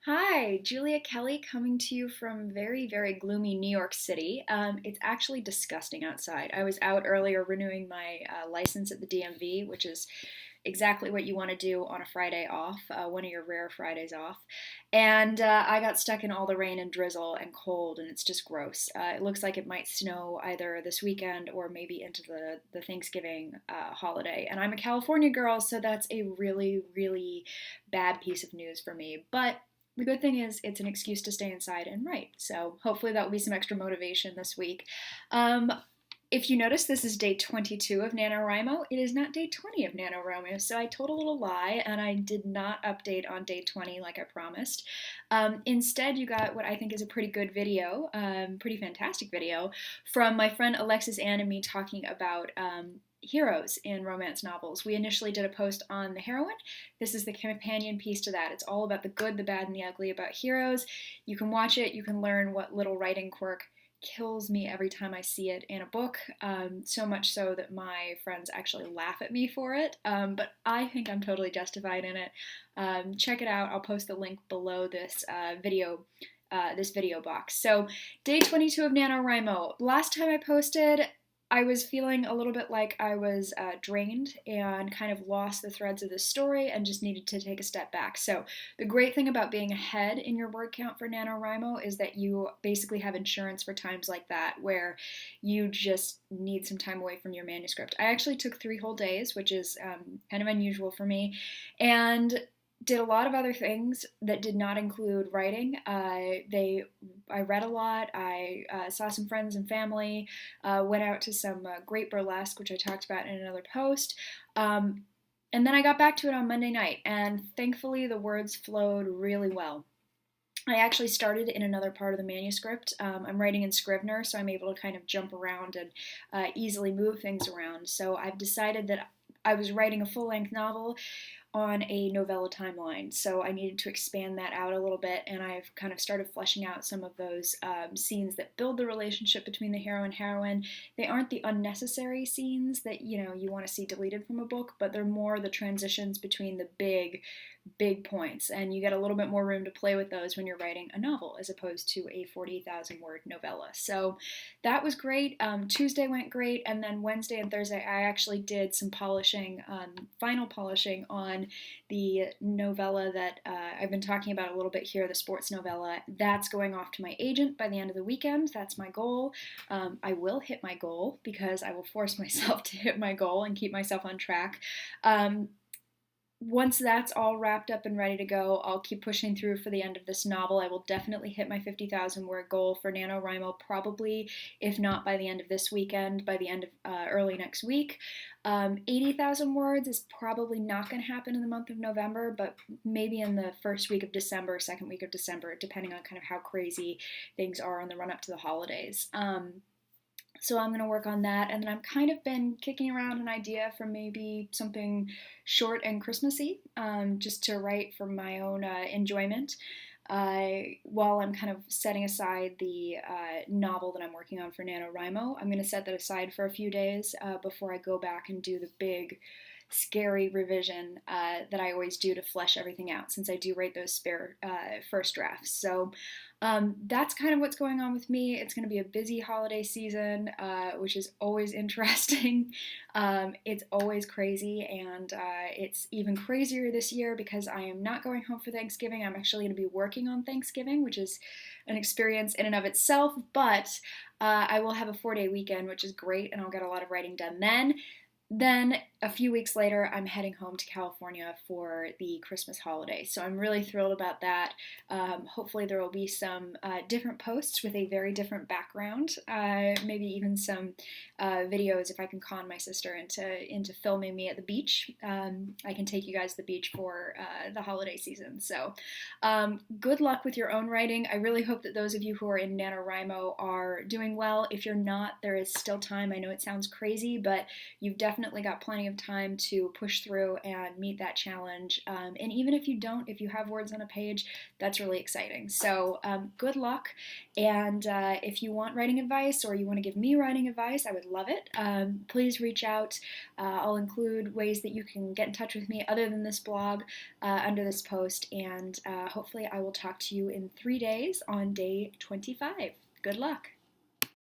Hi, Julia Kelly coming to you from very, very gloomy New York City. It's actually disgusting outside. I was out earlier renewing my license at the DMV, which is exactly what you want to do on a Friday off, one of your rare Fridays off. And I got stuck in all the rain and drizzle and cold, and it's just gross. It looks like it might snow either this weekend or maybe into the Thanksgiving holiday. And I'm a California girl, so that's a really, really bad piece of news for me. But the good thing is it's an excuse to stay inside and write. So hopefully that will be some extra motivation this week. Um, if you notice, this is day 22 of NaNoWriMo. It is not day 20 of NaNoWriMo, so I told a little lie and I did not update on day 20 like I promised. Instead, you got what I think is a pretty good video, pretty fantastic video, from my friend Alexis Ann and me talking about heroes in romance novels. We initially did a post on the heroine. This is the companion piece to that. It's all about the good, the bad, and the ugly about heroes. You can watch it. You can learn what little writing quirk kills me every time I see it in a book, so much so that my friends actually laugh at me for it, but I think I'm totally justified in it. Check it out. I'll post the link below this video box. So day 22 of NaNoWriMo. Last time I posted, I was feeling a little bit like I was drained and kind of lost the threads of the story and just needed to take a step back. So the great thing about being ahead in your word count for NaNoWriMo is that you basically have insurance for times like that where you just need some time away from your manuscript. I actually took 3 whole days, which is kind of unusual for me, and did a lot of other things that did not include writing. I read a lot. I saw some friends and family. Went out to some great burlesque, which I talked about in another post. And then I got back to it on Monday night, and thankfully the words flowed really well. I actually started in another part of the manuscript. I'm writing in Scrivener, so I'm able to kind of jump around and easily move things around. So I've decided that I was writing a full-length novel on a novella timeline, so I needed to expand that out a little bit, and I've kind of started fleshing out some of those scenes that build the relationship between the hero and heroine. They aren't the unnecessary scenes that you want to see deleted from a book, but they're more the transitions between the big points, and you get a little bit more room to play with those when you're writing a novel as opposed to a 40,000 word novella. So that was great. Tuesday went great, and then Wednesday and Thursday I actually did some polishing, final polishing on the novella that I've been talking about a little bit here, the sports novella. That's going off to my agent by the end of the weekend. That's my goal. I will hit my goal because I will force myself to hit my goal and keep myself on track. Once that's all wrapped up and ready to go, I'll keep pushing through for the end of this novel. I will definitely hit my 50,000 word goal for NaNoWriMo, probably, if not by the end of this weekend, by the end of early next week. 80,000 words is probably not going to happen in the month of November, but maybe in the first week of December, second week of December, depending on kind of how crazy things are on the run up to the holidays. So I'm going to work on that, and then I've kind of been kicking around an idea for maybe something short and Christmassy, just to write for my own enjoyment, while I'm kind of setting aside the novel that I'm working on for NaNoWriMo. I'm going to set that aside for a few days before I go back and do the big scary revision that I always do to flesh everything out, since I do write those spare first drafts. So that's kind of what's going on with me. It's going to be a busy holiday season, which is always interesting. It's always crazy, and it's even crazier this year because I am not going home for Thanksgiving. I'm actually going to be working on Thanksgiving, which is an experience in and of itself, but I will have a 4-day weekend, which is great, and I'll get a lot of writing done then. Then, a few weeks later, I'm heading home to California for the Christmas holiday. So I'm really thrilled about that. Hopefully there will be some different posts with a very different background. Maybe even some videos if I can con my sister into filming me at the beach. I can take you guys to the beach for the holiday season. So good luck with your own writing. I really hope that those of you who are in NaNoWriMo are doing well. If you're not, there is still time. I know it sounds crazy, but you've definitely got plenty of taken time to push through and meet that challenge. And even if you don't, if you have words on a page, that's really exciting. So good luck. And if you want writing advice or you want to give me writing advice, I would love it. Please reach out. I'll include ways that you can get in touch with me other than this blog under this post. And hopefully I will talk to you in 3 days on day 25. Good luck.